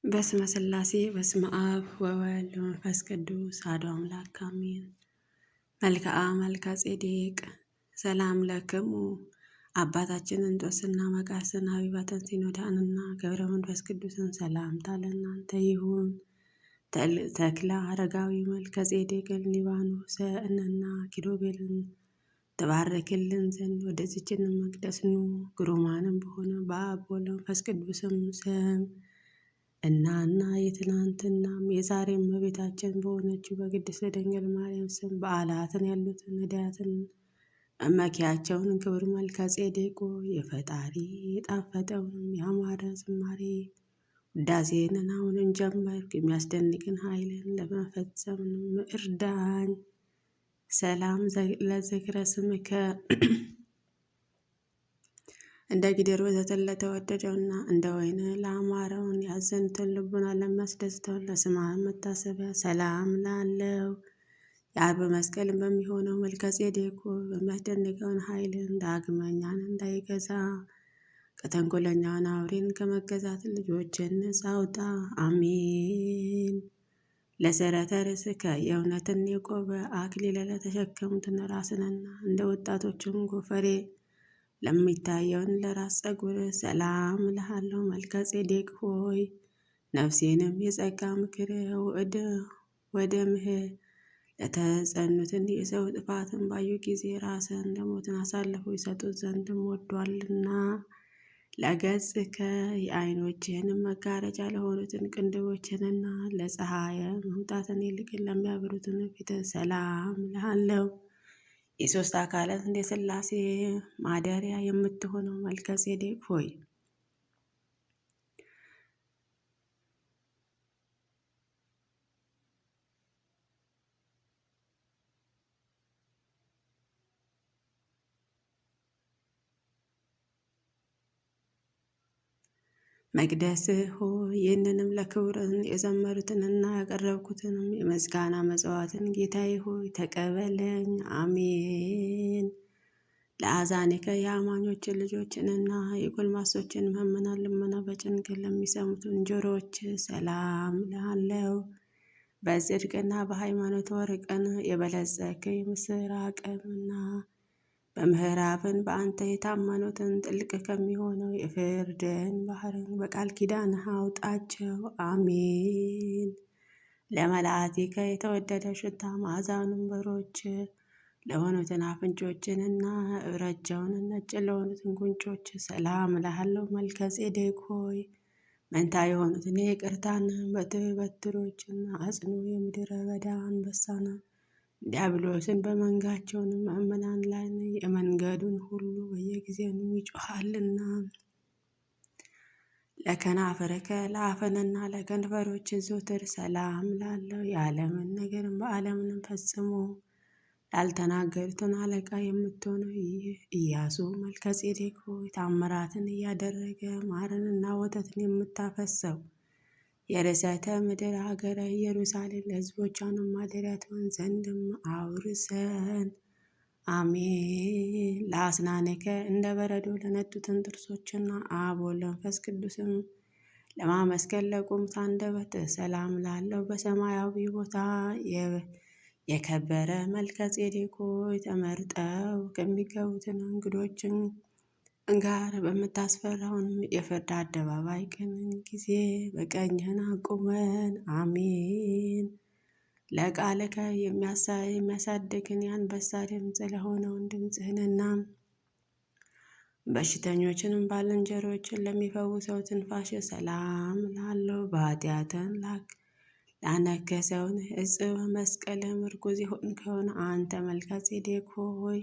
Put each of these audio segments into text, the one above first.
በስመ ሥላሴ በስመ አብ ወወልድ ወመንፈስ ቅዱስ አሐዱ አምላክ አሜን። መልክዓ ጼዴቅ ሰላም ለክሙ አባታችን እንጦስና መቃስን ሀቢባትን ሲኖዳንና ገብረ መንፈስ ቅዱስን ሰላምታ ለእናንተ ይሁን። ተክለ አረጋዊ መልከ ጼዴቅን ሊባኖስ እነና ኪሩቤልን ተባረክልን ዘንድ ወደዚችን መቅደስ ኑ። ግሩማንም በሆነ በአብ ወወልድ ወመንፈስ ቅዱስም ስም እና የትናንትናም የዛሬም እመቤታችን በሆነችው በቅድስት ድንግል ማርያም ስም በዓላትን ያሉትን ነዳያትን መመኪያቸውን ክብር መልከ ጼዴቅ የፈጣሪ የጣፈጠውንም ያማረ ዝማሬ ውዳሴንን አሁንን ጀመርኩ። የሚያስደንቅን ኃይልን ለመፈጸም እርዳኝ። ሰላም ለዝክረ ስምከ እንደ ጊደር ወተትን ለተወደደውና እንደ ወይን ለአማረውን ያዘኑትን ልቡና ለሚያስደስተውን ለስማ መታሰቢያ ሰላም ላለው የአርብ መስቀልን በሚሆነው መልከ ጼዴቅ በሚያስደንቀውን ኃይልን ዳግመኛን እንዳይገዛ ከተንኮለኛውን አውሬን ከመገዛት ልጆችን ነፃ አውጣ። አሜን። ለሰረተ ርእስከ የእውነትን የቆበ አክሊል ለተሸከሙትን ራስንና እንደ ወጣቶችም ጎፈሬ ለሚታየውን ለራስ ጸጉር ሰላም እልሃለሁ። መልከ ጼዴቅ ሆይ ነፍሴንም የጸጋ ምክር ወደ ምህር ለተጸኑትን የሰው ጥፋትን ባዩ ጊዜ ራስን ለሞትን አሳልፈው ይሰጡት ዘንድም ወዷልና ለገጽከ የዓይኖችህንም መጋረጃ ለሆኑትን ቅንድቦችንና ለፀሐየ መውጣትን ይልቅን ለሚያበሩትን ፊት ሰላም እልሃለሁ። የሶስት አካላት እንደ ሥላሴ ማደሪያ የምትሆነው መልከ ጼዴቅ ሆይ መቅደስ ሆይ ይህንንም ለክብርን የዘመሩትንና ያቀረብኩትንም የምስጋና መጽዋዕትን ጌታዬ ሆይ ተቀበለኝ። አሜን። ለአዛኔከ የአማኞችን ልጆችንና የጎልማሶችን ምእመናን ልመና በጭንቅ ለሚሰሙትን ጆሮዎች ሰላም እልሃለሁ። በጽድቅና በሃይማኖት ወርቅን የበለጸግክ የምስራቅምና በምዕራብን በአንተ የታመኑትን ጥልቅ ከሚሆነው የፍርድን ባህርን በቃል ኪዳን አውጣቸው። አሜን። ለመላእክቲከ የተወደደ ሽታ መዓዛውንም በሮች ለሆኑትን አፍንጮችንና ረጃውን ነጭ ለሆኑትን ጉንጮች ሰላም እልሃለሁ። መልከ ጼዴቅ ሆይ መንታ የሆኑትን የይቅርታን በትሮችና አጽኑ የምድረ በዳ አንበሳና ዲያብሎስን በመንጋቸውንም ምእመናን ላይ የመንገዱን ሁሉ በየጊዜው ይጮሃልና ለከናፍርከ ለአፍንና ለከንፈሮች ዘወትር ሰላም ላለው የዓለምን ነገርን በዓለምንም ፈጽሞ ላልተናገሩትን አለቃ የምትሆነው ይህ ኢያሱ መልከ ጼዴቅ ሆይ ታምራትን እያደረገ ማርንና ወተትን የምታፈሰው የርዕሰተ ምድር ሀገረ ኢየሩሳሌም ለሕዝቦቿንም ማደሪያ ትሆን ዘንድም አውርሰን። አሜን። ለአስናንከ እንደ በረዶ ለነጡትን ጥርሶችና አብ ወወልድ ወመንፈስ ቅዱስም ለማመስገን ለቆሙት አንደበት ሰላም ላለው በሰማያዊ ቦታ የከበረ መልከ ጼዴቅ ሆይ ተመርጠው ከሚገቡትን እንግዶችን ጋር በምታስፈራውን የፍርድ አደባባይ ቀን ጊዜ በቀኝህን አቁመን። አሜን። ለቃልከ የሚያሳድግን የአንበሳ ድምፅ ለሆነውን ድምፅህንና በሽተኞችንም ባልንጀሮችን ለሚፈውሰው ትንፋሽ ሰላም ላለው በኃጢአትን ላነከሰውን እጽብ መስቀል ምርኩዝ የሆንከውን አንተ መልከ ጼዴቅ ሆይ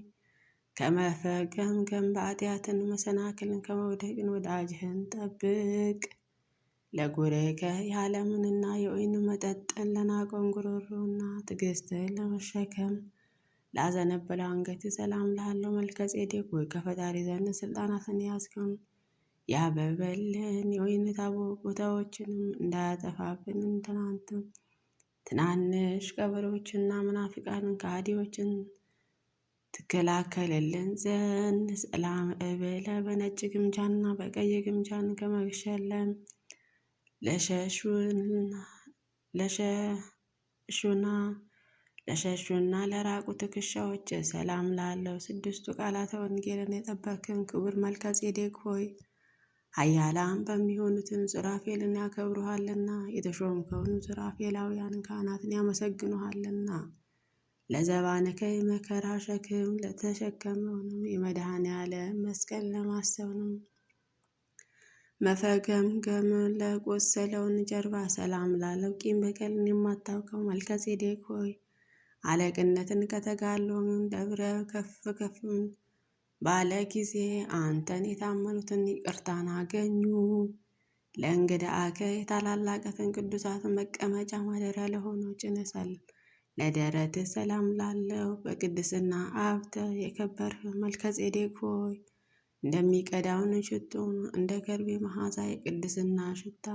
ከመፈገምገም በኃጢአትን መሰናክልን ከመውደቅን ወዳጅህን ጠብቅ። ለጉሬከ የዓለምንና የወይን መጠጥን ለናቀውን ጉሮሮና ትዕግስትን ለመሸከም ላዘነበለው አንገት ሰላም ላለው መልከ ጼዴቅ ሆይ ከፈጣሪ ዘንድ ስልጣናትን ያዝከውን ያበበልን የወይን ቦታዎችንም እንዳያጠፋብን ትናንሽ ቀበሮችና መናፍቃንን ከሃዲዎችን ትከላከልልን ዘንድ ሰላም እብለ በነጭ ግምጃና በቀይ ግምጃን ከመሸለም ለሸሹና ለራቁ ትከሻዎች ሰላም ላለው። ስድስቱ ቃላተ ወንጌልን የጠበቅን ክቡር መልከ ጼዴቅ ሆይ ኃያላን በሚሆኑትን ሱራፌልን ያከብሩሃልና የተሾምከውን ሱራፌላውያን ካህናትን ያመሰግኑሃልና። ለዘባንከ የመከራ ሸክም ለተሸከመውንም የመድኃኔ ዓለም መስቀል ለማሰብ ነው። መፈገምገም ለቆሰለውን ጀርባ ሰላም ላለው። ቂም በቀልን የማታውቀው መልከ ጼዴቅ ሆይ አለቅነትን ከተጋድሎን ደብረ ከፍ ከፍ ባለ ጊዜ አንተን የታመኑትን ይቅርታን አገኙ። ለእንግድአከ የታላላቀትን ቅዱሳትን መቀመጫ ማደሪያ ለሆነው ጭነሳል ለደረትህ ሰላም ላለው። በቅድስና አብተ የከበርህ መልከ ጼዴቅ ሆይ እንደሚቀዳውን ሽቱ እንደ ከርቤ መዓዛ የቅድስና ሽታ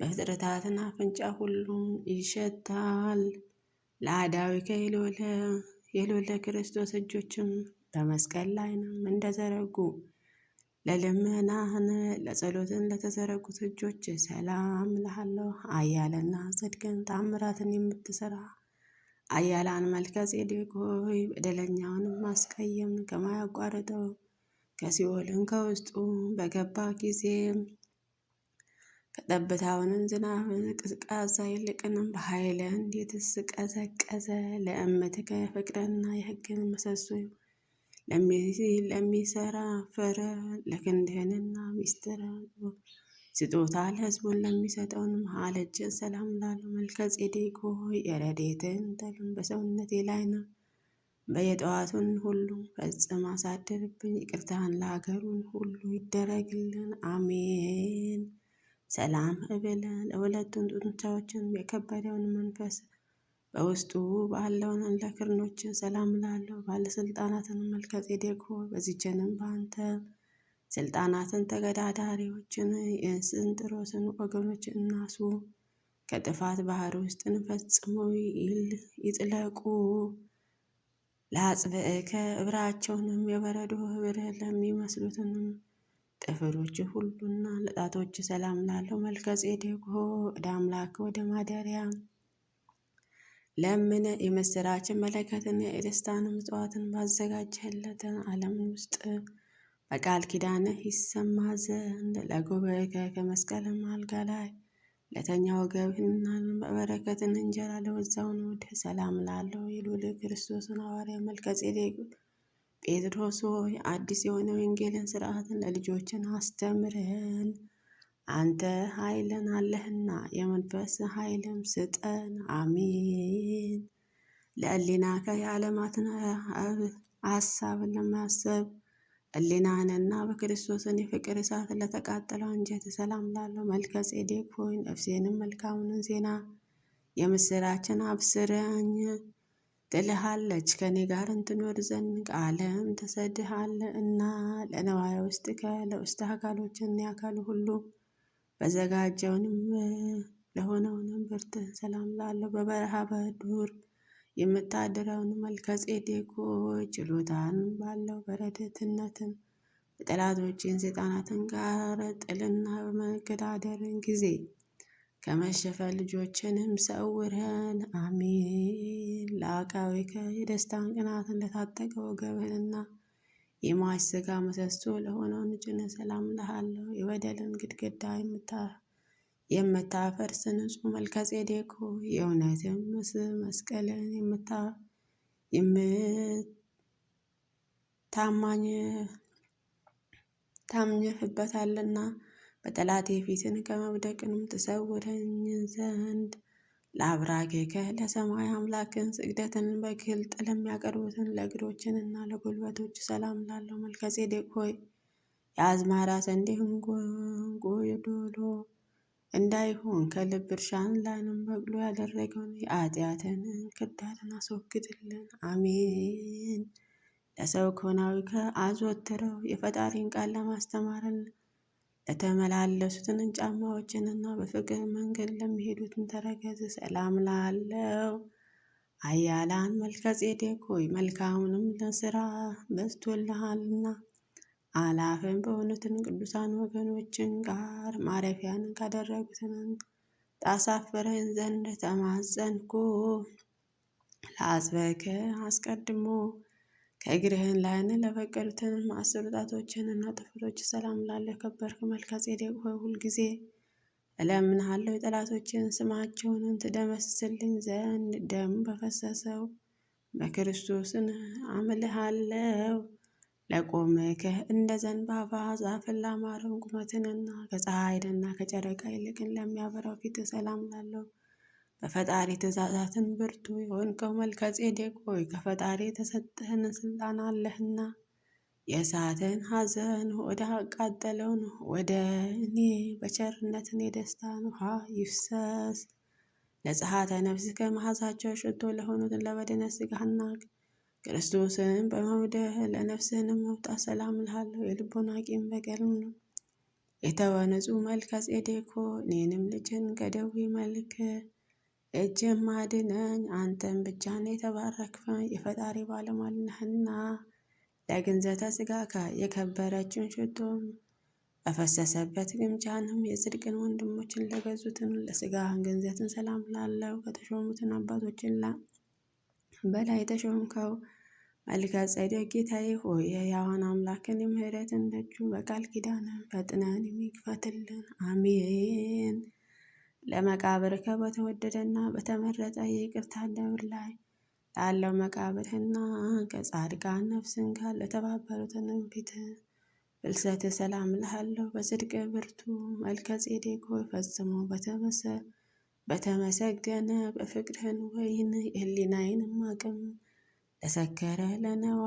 በፍጥረታትን አፍንጫ ሁሉም ይሸታል። ለአዳዊከ የልዑለ ክርስቶስ እጆችም በመስቀል ላይ ነው እንደዘረጉ ለልመናህን ለጸሎትን ለተዘረጉት እጆች ሰላም እልሃለሁ። ኃያልና ጽድቅን ታምራትን የምትሰራ ኃያላን መልከ ጼዴቅ ሆይ በደለኛውንም ማስቀየም ከማያቋርጠው ከሲኦልን ከውስጡ በገባ ጊዜ ከጠብታውንም ዝናብን ቅዝቃዛ ይልቅንም በኃይልህ እንዴትስ ቀዘቀዘ። ለእምትከ ፍቅርና የሕግን ምሰሶ ለሚሰራ ፍረ ለክንድህንና ሚስጥር ስጦታ ለሕዝቡን ለሚሰጠውን መሃል እጅን ሰላም ላለው። መልከ ጼዴቅ ሆይ የረድኤትህን ጠል በሰውነቴ ላይ ነው። በየጠዋቱን ሁሉ ፈጽም አሳድርብኝ። ይቅርታህን ለሀገሩን ሁሉ ይደረግልን፣ አሜን። ሰላም እብል ለሁለቱን ጡንቻዎችን የከበደውን መንፈስ በውስጡ ባለውን ለክርኖች ሰላም ላለው። ባለስልጣናትን መልከ ጼዴቅ ሆይ በዚችንም በአንተ ስልጣናትን ተገዳዳሪዎችን የእስንጥሮስን ወገኖች እናሱ ከጥፋት ባህር ውስጥን ፈጽሞ ይጥለቁ። ለአጽብዕከ እብራቸውንም የበረዶ ህብር ለሚመስሉትንም ጥፍሮች ሁሉና ለጣቶች ሰላም ላለው። መልከ ጼዴቅ ሆይ ወደ አምላክ ወደ ማደሪያ ለምን የምስራችን መለከትን የደስታን ምጽዋትን ባዘጋጀለትን ዓለም ውስጥ በቃል ኪዳንህ ይሰማ ዘንድ ለጉባኤከ ከመስቀልም አልጋ ላይ ለተኛ ወገብህና በበረከትን እንጀራ ለወዛውን ወደ ሰላም ላለው። የልዑል ክርስቶስን ሐዋርያ መልከ ጼዴቅ ጴጥሮስ ሆይ አዲስ የሆነ ወንጌልን ስርዓትን ለልጆችን አስተምረን። አንተ ኃይልን አለህና የመንፈስ ኃይልም ስጠን፣ አሜን። ለእሊናከ የዓለማትን ሀሳብን ለማሰብ እሊናህንና በክርስቶስን የፍቅር እሳት ለተቃጠለው አንጀት ሰላም ላለው። መልከ ጼዴቅ ሆይ ነፍሴንም መልካሙንን ዜና የምስራችን አብስረኝ ትልሃለች። ከኔ ጋር እንትኖር ዘንድ ቃልም ተሰድሃል እና ለነዋያ ውስጥ ለውስጥ አካሎችን የአካል ሁሉ በዘጋጀውንም ለሆነውንም ብርት ሰላም ላለው። በበረሃ በዱር የምታድረውን መልከ ጼዴቅ ሆይ ችሎታን ባለው በረድኤትነትን በጠላቶችን ሰይጣናትን ጋር ጥልና በመገዳደርን ጊዜ ከመሸፈ ልጆችንም ሰውረን፣ አሜን። ለአቃዊከ የደስታን ቅናትን ለታጠቀ ወገብህንና የሟች ሥጋ ምሰሶ ለሆነውን ጭንህ ሰላም እልሃለሁ። የበደልን ግድግዳ የምታፈርስ ንጹሕ መልከ ጼዴቅ ሆይ የእውነትም መስቀልን ታምኝህበታልና በጠላቴ ፊትን ከመውደቅንም ትሰውረኝ ዘንድ ለአብራኬከ ለሰማይ አምላክን ስግደትን በግልጥ ለሚያቀርቡትን ለእግሮችንና ለጉልበቶች ሰላም ላለው። መልከ ጼዴቅ ሆይ የአዝመራ ስንዴህም ጎዶሎ እንዳይሆን ከልብ እርሻን ላይንም በቅሎ ያደረገውን የኃጢአትን ክርዳድን አስወግድልን፣ አሜን። ለሰው ኮናዊ ከአዘወትረው የፈጣሪን ቃል ለማስተማርን ለተመላለሱትን ጫማዎችንና በፍቅር መንገድ ለሚሄዱትን ተረከዝ ሰላም ላለው። ኃያላን መልከ ጼዴቅ ሆይ መልካሙንም ለስራ በዝቶልሃልና አላፍን በሆኑትን ቅዱሳን ወገኖችን ጋር ማረፊያን ካደረጉትን ታሳፍረን ዘንድ ተማጸንኩ። ለአጽበከ አስቀድሞ ከእግርህን ላይን ለፈቀዱትን አስር ጣቶችን እና ጥፍሮች ሰላም ላለ ከበርክ መልከ ጼዴቅ ሆይ ሁልጊዜ እለምንሃለሁ የጠላቶችን ስማቸውን ትደመስስልኝ ዘንድ ደም በፈሰሰው በክርስቶስን አምልሃለሁ። ለቆምከ እንደ ዘንባባ ዛፍን ላማረው ቁመትንና ከፀሐይና ከጨረቃ ይልቅን ለሚያበራው ፊት ሰላም ላለው በፈጣሪ ትእዛዛትን ብርቱ የሆንከው መልከ ጼዴቅ ሆይ ከፈጣሪ የተሰጠህን ስልጣን አለህና የእሳትን ሐዘን ወደ አቃጠለውን ወደ እኔ በቸርነትን የደስታን ውሃ ይፍሰስ። ለጸሐተ ነፍስ ከመዓዛቸው ሽቶ ለሆኑትን ለበደነ ሥጋና ክርስቶስን በመውደህ ለነፍስህንም መውጣት ሰላም እልሃለሁ። የልቦና ቂም በቀልም ነው የተወነጹ መልከ ጼዴቅ እኔንም ልጅን ከደዌ መልክ እጅም አድነኝ። አንተም ብቻን የተባረክፈ የፈጣሪ ባለሟል ነህና ለግንዘተ ሥጋ የከበረችን ሽቶም በፈሰሰበት ግምጃንም የጽድቅን ወንድሞችን ለገዙትን ለሥጋህን ገንዘትን ሰላም ላለው ከተሾሙትን አባቶችን በላይ የተሾምከው መልከ ጼዴቅ ጌታዬ ሆይ የሕያዋን አምላክን የምህረትን ደጁ በቃል ኪዳን ፈጥነን የሚክፈትልን አሜን። ለመቃብርከ በተወደደና በተመረጠ የይቅርታ ደብር ላይ ላለው መቃብርህና ከጻድቃን ነፍስን ጋር ለተባበሩትንም ፊት ፍልሰት ሰላም እልሃለሁ። በጽድቅ ብርቱ መልከ ጼዴቅ ሆይ ፈጽሞ በተመሰገነ በፍቅርህን ወይን የህሊናዬንም አቅም ለሰከረ ለነዋ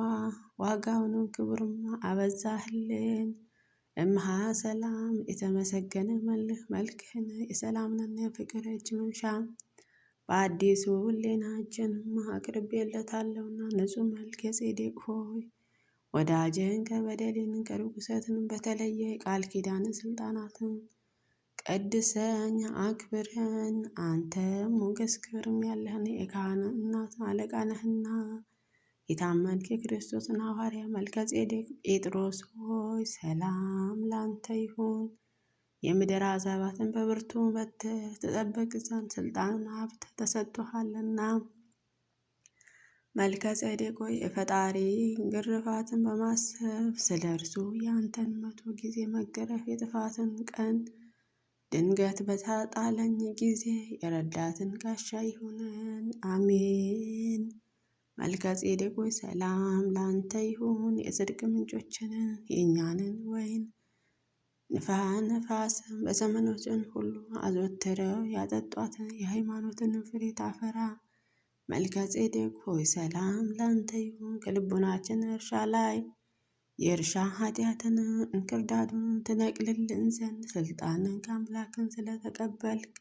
ዋጋውን ክብርም አበዛህልን። እምሃ ሰላም የተመሰገነ መልክህን የሰላምንና የፍቅር እጅ መንሻ በአዲሱ ሕሊናችንም አቅርቤለታለሁና ንጹሕ መልከ ጼዴቅ ሆይ ወዳጅህን ከበደልን ከርኩሰትን በተለየ የቃል ኪዳን ስልጣናትን ቀድሰኝ አክብረን። አንተም ሞገስ ክብርም ያለህን የካህን እናት አለቃ ነህና የታመንክ የክርስቶስን ሐዋርያ መልከ ጼዴቅ ጴጥሮስ ሆይ ሰላም ላንተ ይሁን። የምድር አሕዛባትን በብርቱ በትር ትጠብቅ ዘንድ ስልጣን ሀብት ተሰጥቶሃልና መልከ ጼዴቅ ሆይ የፈጣሪ ግርፋትን በማሰብ ስለ እርሱ የአንተን 100 ጊዜ መገረፍ የጥፋትን ቀን ድንገት በተጣለኝ ጊዜ የረዳትን ጋሻ ይሁነን አሜን። መልከ ጼዴቅ ሆይ ሰላም ላንተ ይሁን። የጽድቅ ምንጮችን የእኛንን ወይን ነፋስን በዘመኖችን ሁሉ አዘወትረው ያጠጧትን የሃይማኖትን ፍሬ ታፈራ። መልከ ጼዴቅ ሆይ ሰላም ላንተ ይሁን። ከልቡናችን እርሻ ላይ የእርሻ ኃጢአትን እንክርዳዱን ትነቅልልን ዘንድ ስልጣንን ከአምላክን ስለተቀበልክ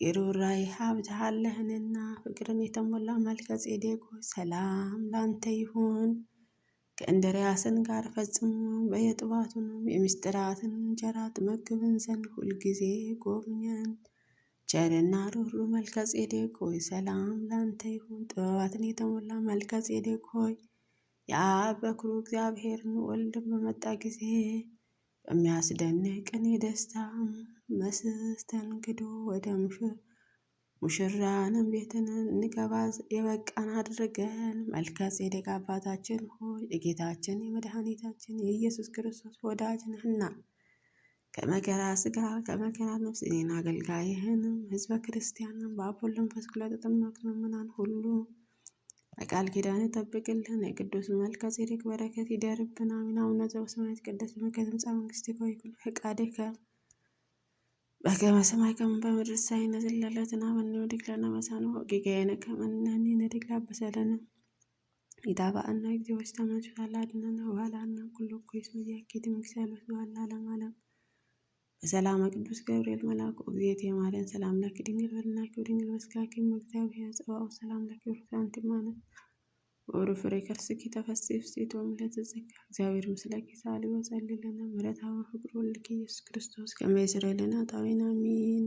የርኅራኄ ሀብት አለህንና ፍቅርን የተሞላ መልከ ጼዴቅ ሆይ ሰላም ላንተ ይሁን። ከእንድርያስን ጋር ፈጽሞ በየጥባቱንም የምስጢራትን እንጀራ ትመግብን ዘንድ ሁልጊዜ ጎብኘን። ቸርና ርኅሩኅ መልከ ጼዴቅ ሆይ ሰላም ላንተ ይሁን። ጥበባትን የተሞላ መልከ ጼዴቅ ሆይ የአብ በኩሩ እግዚአብሔርን ወልድን በመጣ ጊዜ በሚያስደንቅን የደስታ መስተንግዶ ወደ ሙሽራንም ቤትን እንገባ የበቃን አድርገን። መልከ ጼዴቅ አባታችን ሆይ የጌታችን የመድኃኒታችን የኢየሱስ ክርስቶስ ወዳጅ ነህና ከመከራ ሥጋ ከመከራ ነፍስ እኔን አገልጋይህንም ሕዝበ ክርስቲያንን በአብ ወልድ መንፈስ ቅዱስ ለተጠመቁ ምእመናን ሁሉ በቃል ኪዳን ጠብቅልን። የቅዱስ መልከ ጼዴቅ በረከት ይደርብን አሜን። አቡነ ዘበሰማያት ይትቀደስ ስምከ ትምጻእ መንግሥትከ ወይኩን ፈቃድከ በከመ በሰማይ ከማሁ በምድር ሲሳየነ ዘለለዕለትነ ሀበነ ዮም ወኅድግ ለነ አበሳነ ወጌጋየነ ከመ ንሕነኒ ንኅድግ ለአበሳነ ኢታብአነ እግዚኦ ውስተ መንሱት አድኅነነ ወባልሐነ ኩሉ እኩይ እስመ ኢያኪት መንግሥተ ኃይለ ወስብሐት ለዓለመ ዓለም። በሰላመ ቅዱስ ገብርኤል መልአኩ እግዝእትየ ማርያም ሰላም ለኪ ድንግል በድንግልናኪ ወድንግል በሥጋኪ እም እግዚአብሔር ጸባኦት ሰላም ለኪ ብሩክት አንቲ እምአንስት ወብሩክ ፍሬ ከርሥኪ ተፈሥሒ ፍሥሕት ወምልዕተ ጸጋ እግዚአብሔር ምስለኪ ሳሊ ወጸልይ ለነ ምሕረተ ወፍቅር ወልድኪ ኢየሱስ ክርስቶስ ከመ ይስረይ ለነ ኃጣውኢነ አሜን።